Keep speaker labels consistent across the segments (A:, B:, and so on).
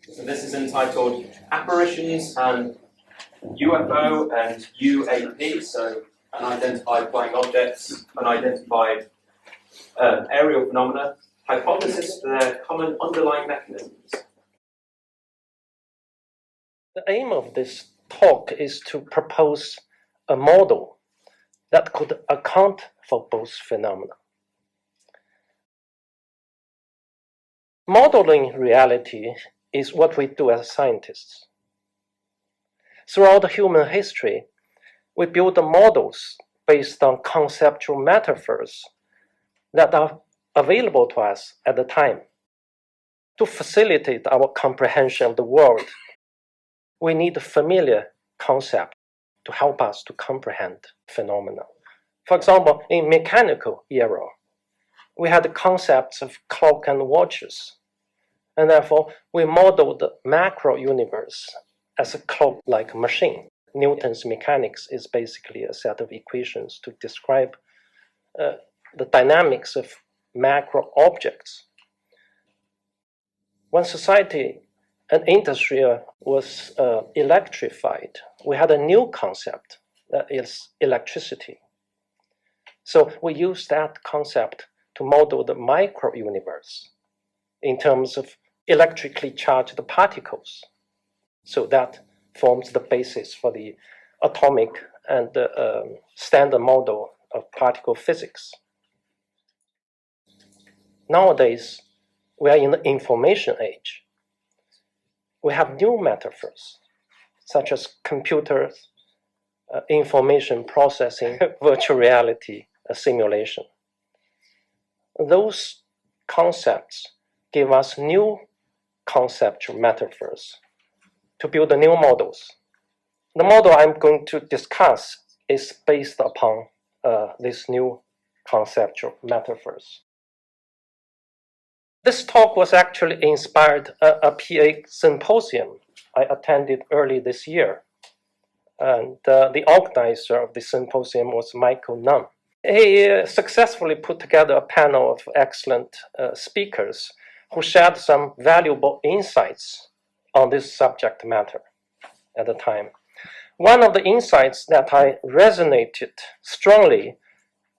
A: So this is entitled Apparitions and UFO and UAP, so unidentified flying objects, unidentified aerial phenomena, hypothesis for their common underlying mechanisms.
B: The aim of this talk is to propose a model that could account for both phenomena. Modeling reality is what we do as scientists. Throughout human history, we build models based on conceptual metaphors that are available to us at the time. To facilitate our comprehension of the world, we need a familiar concept to help us to comprehend phenomena. For example, in mechanical era, we had the concepts of clock and watches, and therefore we modeled the macro universe as a clock-like machine. Newton's mechanics is basically a set of equations to describe the dynamics of macro objects. When society and industry was electrified, we had a new concept, that is electricity. So we used that concept to model the micro-universe in terms of electrically charged particles. So that forms the basis for the atomic and standard model of particle physics. Nowadays, we are in the information age. We have new metaphors, such as computers, information processing, virtual reality, simulation. Those concepts give us new conceptual metaphors to build the new models. The model I'm going to discuss is based upon these new conceptual metaphors. This talk was actually inspired a PA symposium I attended early this year. And the organizer of the symposium was Michael Nunn. He successfully put together a panel of excellent speakers who shared some valuable insights on this subject matter at the time. One of the insights that I resonated strongly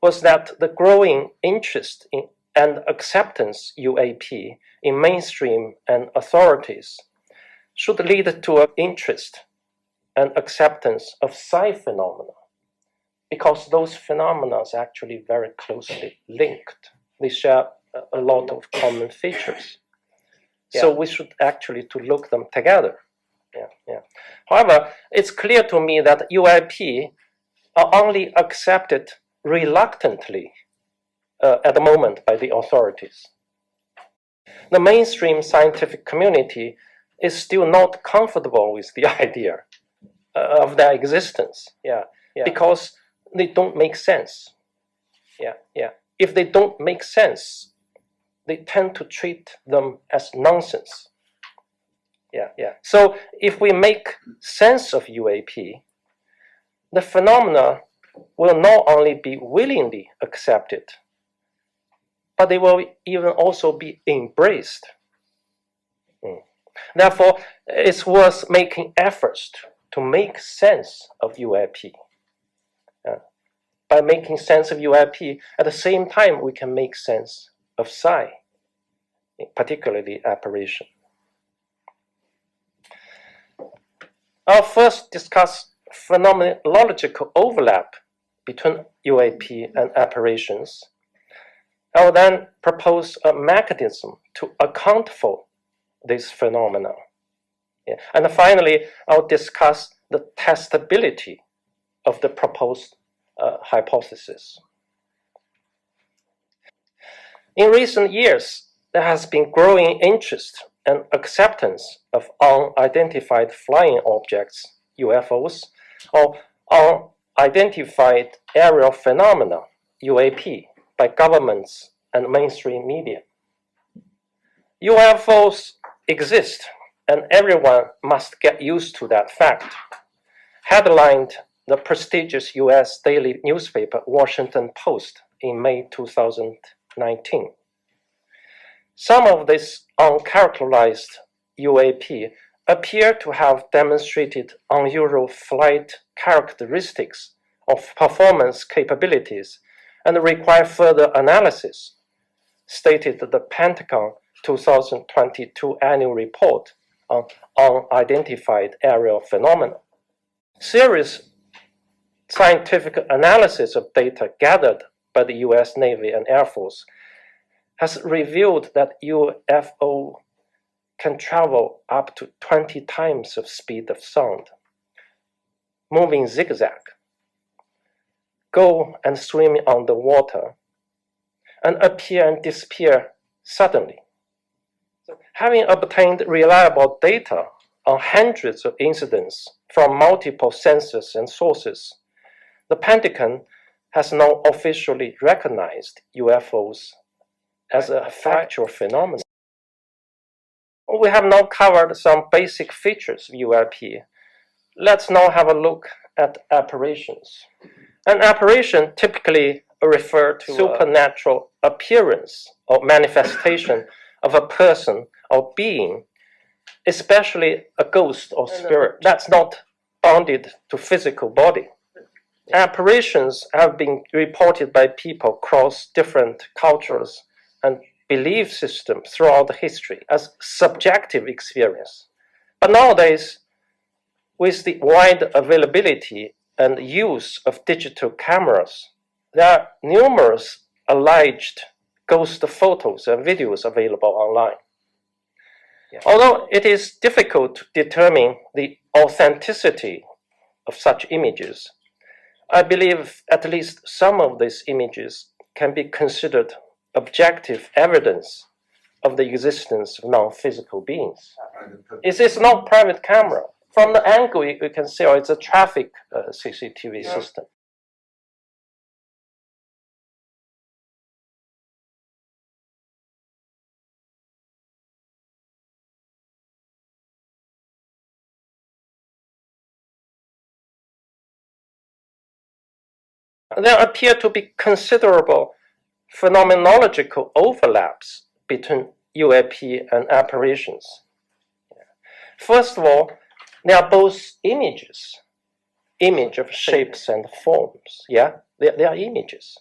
B: was that the growing interest in and acceptance UAP in mainstream and authorities should lead to an interest and acceptance of psi phenomena, because those phenomena are actually very closely linked. They share a lot of common features. So we should actually to look them together. However, it's clear to me that UAP are only accepted reluctantly at the moment by the authorities. The mainstream scientific community is still not comfortable with the idea of their existence, because they don't make sense. If they don't make sense, they tend to treat them as nonsense. So if we make sense of UAP, the phenomena will not only be willingly accepted, but they will even also be embraced. Therefore, it's worth making efforts to make sense of UAP. By making sense of UAP, at the same time, we can make sense of psi, particularly apparition. I'll first discuss phenomenological overlap between UAP and apparitions. I will then propose a mechanism to account for this phenomena. And finally, I'll discuss the testability of the proposed hypothesis. In recent years, there has been growing interest and acceptance of unidentified flying objects, UFOs, or unidentified aerial phenomena, UAP, by governments and mainstream media. UFOs exist, and everyone must get used to that fact. Headlined the prestigious US daily newspaper Washington Post in May 2019. Some of these uncharacterized UAP appear to have demonstrated unusual flight characteristics of performance capabilities and require further analysis, stated the Pentagon 2022 annual report on unidentified aerial phenomena. Serious scientific analysis of data gathered by the US Navy and Air Force has revealed that UFO can travel up to 20 times the speed of sound, moving zigzag, go and swim underwater, and appear and disappear suddenly. So, having obtained reliable data on hundreds of incidents from multiple sensors and sources, the Pentagon has now officially recognized UFOs as a factual phenomenon. We have now covered some basic features of UAP. Let's now have a look at apparitions. An apparition typically refers to supernatural appearance or manifestation of a person or being, especially a ghost or spirit that's not bounded to physical body. Apparitions have been reported by people across different cultures and belief systems throughout history as subjective experience. But nowadays, with the wide availability and use of digital cameras, there are numerous alleged ghost photos and videos available online. Although it is difficult to determine the authenticity of such images, I believe at least some of these images can be considered objective evidence of the existence of non-physical beings. It is not private camera. From the angle, you can see it's a traffic CCTV system. There appear to be considerable phenomenological overlaps between UAP and apparitions. First of all, they are both images, image of shapes and forms. They are images.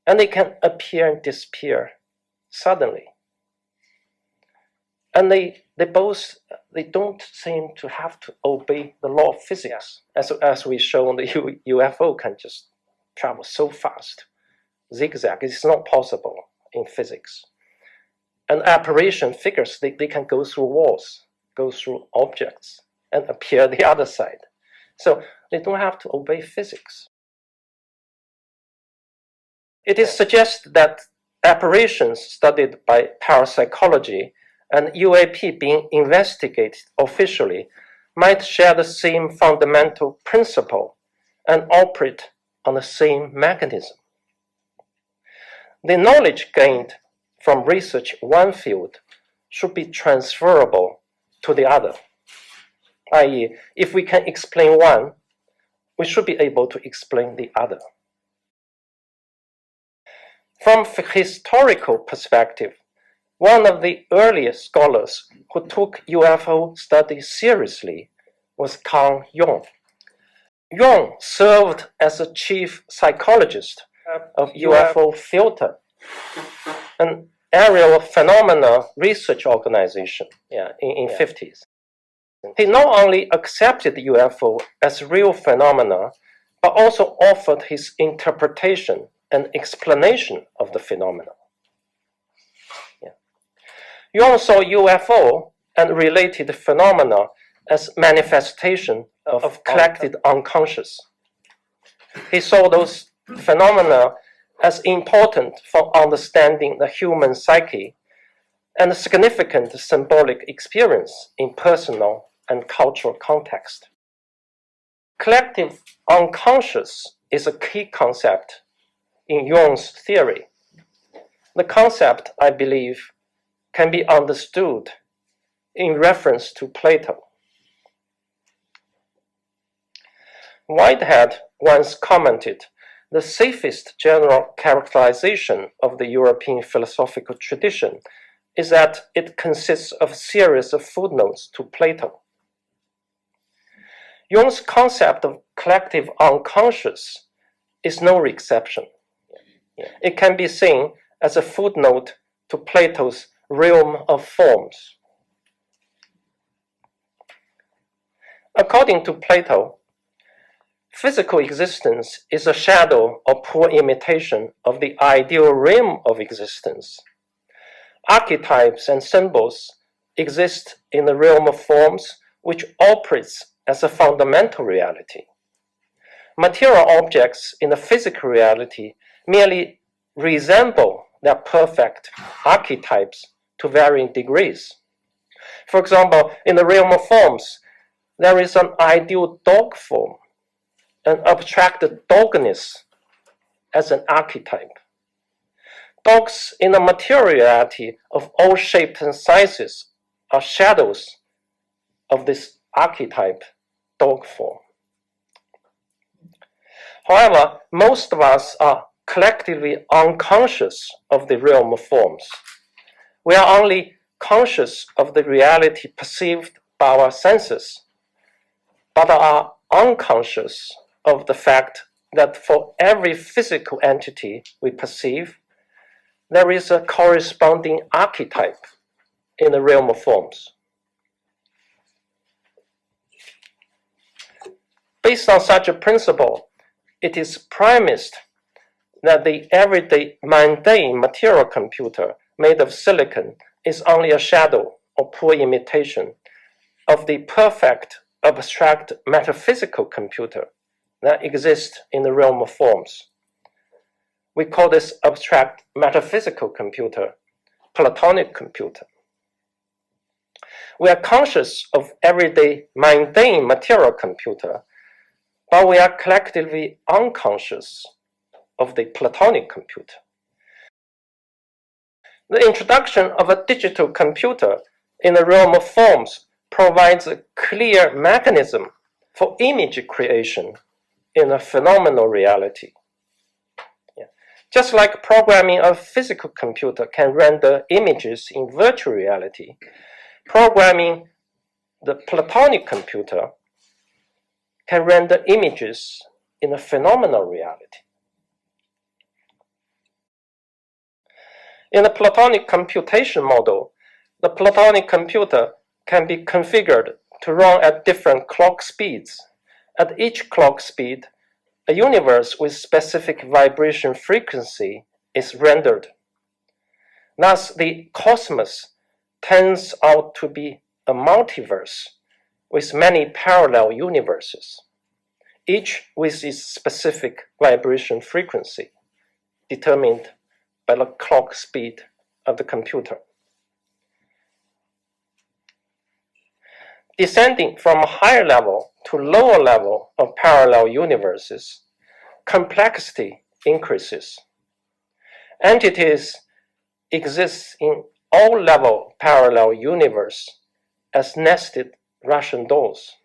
B: And they can appear and disappear suddenly. And they don't seem to have to obey the law of physics. As we show, the UFO can just travel so fast. Zigzag is not possible in physics. And apparition figures, they can go through walls, go through objects, and appear the other side. So they don't have to obey physics. It is suggested that apparitions studied by parapsychology and UAP being investigated officially might share the same fundamental principle and operate on the same mechanism. The knowledge gained from research in one field should be transferable to the other. I.e., if we can explain one, we should be able to explain the other. From a historical perspective, one of the earliest scholars who took UFO studies seriously was Carl Jung. Jung served as a chief psychologist of UFO Filter, an aerial phenomena research organization in 50s. He not only accepted UFO as real phenomena, but also offered his interpretation and explanation of the phenomena. Jung saw UFO and related phenomena as manifestation of collected unconscious. He saw those phenomena as important for understanding the human psyche and a significant symbolic experience in personal and cultural context. Collective unconscious is a key concept in Jung's theory. The concept, I believe, can be understood in reference to Plato. Whitehead once commented, "The safest general characterization of the European philosophical tradition is that it consists of a series of footnotes to Plato. Jung's concept of collective unconscious is no exception. It can be seen as a footnote to Plato's realm of forms. According to Plato, physical existence is a shadow or poor imitation of the ideal realm of existence. Archetypes and symbols exist in the realm of forms which operates as a fundamental reality. Material objects in the physical reality merely resemble their perfect archetypes to varying degrees. For example, in the realm of forms, there is an ideal dog form, an abstracted dogness as an archetype. Dogs in the materiality of all shapes and sizes are shadows of this archetype dog form. However, most of us are collectively unconscious of the realm of forms. We are only conscious of the reality perceived by our senses, but are unconscious of the fact that for every physical entity we perceive, there is a corresponding archetype in the realm of forms. Based on such a principle, it is premised that the everyday mundane material computer made of silicon is only a shadow or poor imitation of the perfect abstract metaphysical computer that exists in the realm of forms. We call this abstract metaphysical computer Platonic computer. We are conscious of everyday mundane material computer, but we are collectively unconscious of the Platonic computer. The introduction of a digital computer in the realm of forms provides a clear mechanism for image creation in a phenomenal reality. Just like programming a physical computer can render images in virtual reality, programming the Platonic computer can render images in a phenomenal reality. In the Platonic computation model, the Platonic computer can be configured to run at different clock speeds. At each clock speed, a universe with specific vibration frequency is rendered. Thus, the cosmos turns out to be a multiverse with many parallel universes, each with its specific vibration frequency, determined by the clock speed of the computer. Descending from a higher level to lower level of parallel universes, complexity increases. Entities exist in all level parallel universe as nested Russian dolls.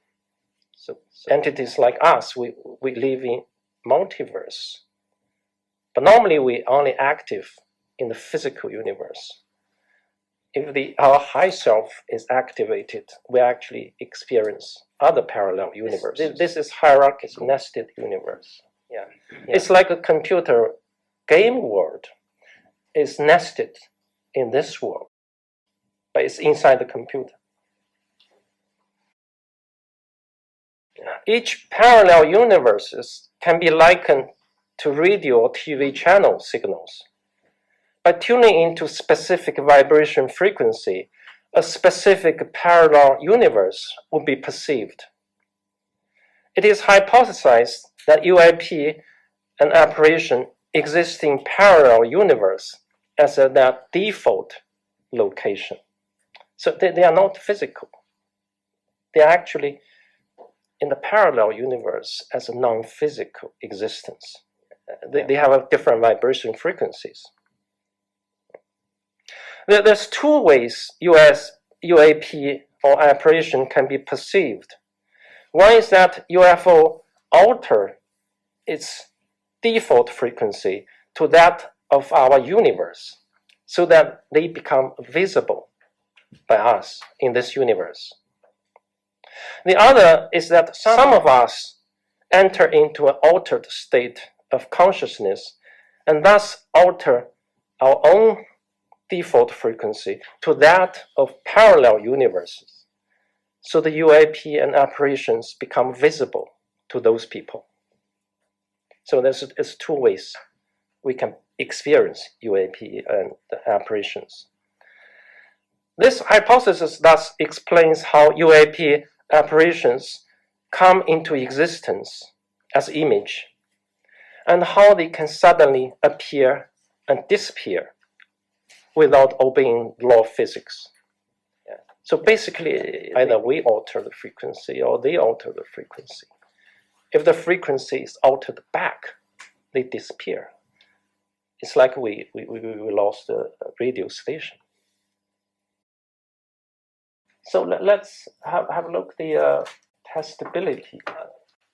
B: So entities like us, we live in multiverse. But normally we only active in the physical universe. If our high self is activated, we actually experience other parallel universes. This is hierarchical nested universe. Yeah. It's like a computer game world is nested in this world, but it's inside the computer. Each parallel universes can be likened to radio or TV channel signals. By tuning into specific vibration frequency, a specific parallel universe will be perceived. It is hypothesized that UAP and apparition exist in parallel universe as their default location. So they are not physical. They are actually in the parallel universe as a non-physical existence. They have different vibration frequencies. There's two ways UAP or apparition can be perceived. One is that UFO alter its default frequency to that of our universe. so that they become visible by us in this universe. The other is that some of us enter into an altered state of consciousness and thus alter our own default frequency to that of parallel universes. So the UAP and apparitions become visible to those people. So there's two ways we can experience UAP and the apparitions. This hypothesis thus explains how UAP apparitions come into existence as image and how they can suddenly appear and disappear without obeying the law of physics. Yeah. So basically, either we alter the frequency or they alter the frequency. If the frequency is altered back, they disappear. It's like we lost a radio station. So let's have a look at the testability.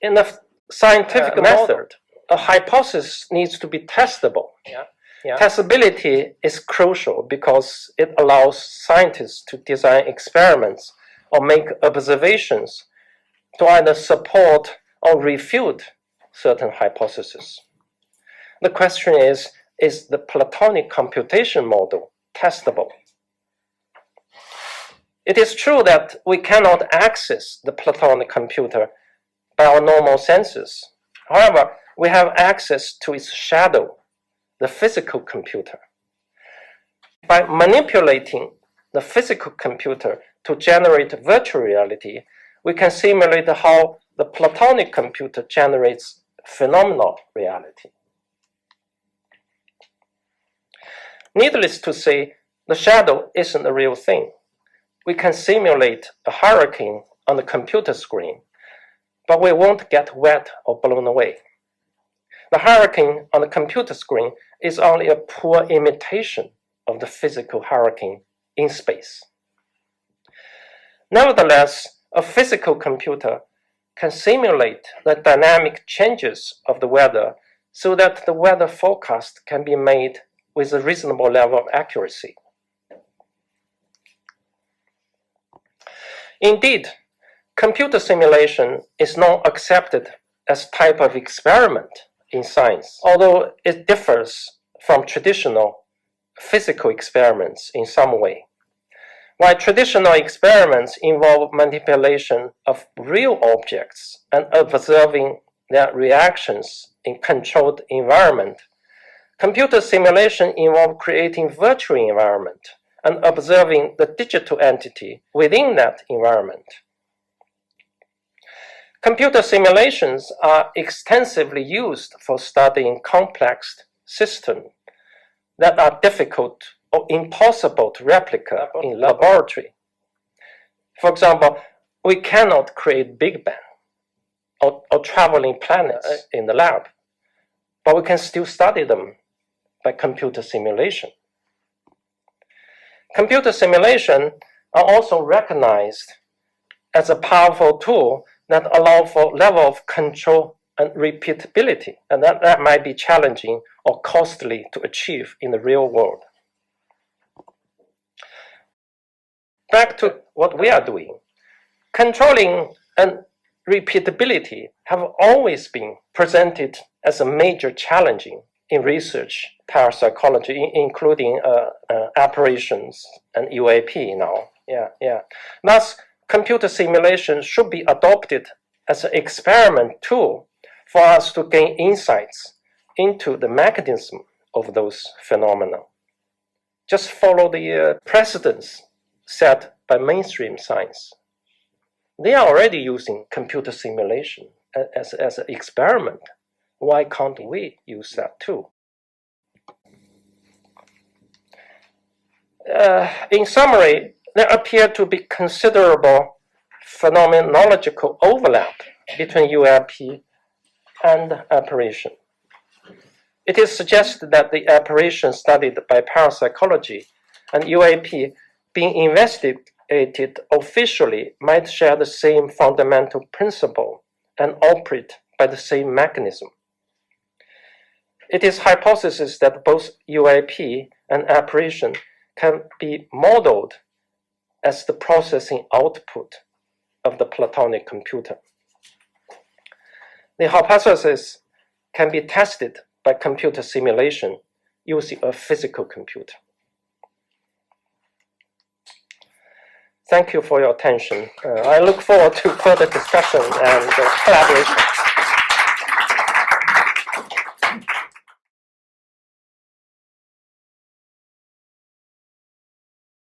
B: In the scientific method, a hypothesis needs to be testable. Yeah. Testability is crucial because it allows scientists to design experiments or make observations to either support or refute certain hypotheses. The question is the Platonic computation model testable? It is true that we cannot access the Platonic computer by our normal senses. However, we have access to its shadow, the physical computer. By manipulating the physical computer to generate virtual reality, we can simulate how the Platonic computer generates phenomenal reality. Needless to say, the shadow isn't a real thing. We can simulate a hurricane on the computer screen, but we won't get wet or blown away. The hurricane on the computer screen is only a poor imitation of the physical hurricane in space. Nevertheless, a physical computer can simulate the dynamic changes of the weather so that the weather forecast can be made with a reasonable level of accuracy. Indeed, computer simulation is now accepted as type of experiment in science, although it differs from traditional physical experiments in some way. While traditional experiments involve manipulation of real objects and observing their reactions in controlled environment, computer simulation involves creating virtual environment and observing the digital entity within that environment. Computer simulations are extensively used for studying complex systems that are difficult or impossible to replicate in laboratory. For example, we cannot create Big Bang or traveling planets in the lab, but we can still study them by computer simulation. Computer simulation are also recognized as a powerful tool that allow for level of control and repeatability, and that might be challenging or costly to achieve in the real world. Back to what we are doing. Controlling and repeatability have always been presented as a major challenge in research parapsychology, including apparitions and UAP now. Thus, computer simulation should be adopted as an experiment tool for us to gain insights into the mechanism of those phenomena. Just follow the precedents set by mainstream science. They are already using computer simulation as an experiment. Why can't we use that too? In summary, there appear to be considerable phenomenological overlap between UAP and apparition. It is suggested that the apparition studied by parapsychology and UAP being investigated officially might share the same fundamental principle and operate by the same mechanism. It is hypothesis that both UAP and apparition can be modeled as the processing output of the Platonic computer. The hypothesis can be tested by computer simulation using a physical computer. Thank you for your attention. I look forward to further discussion and collaboration.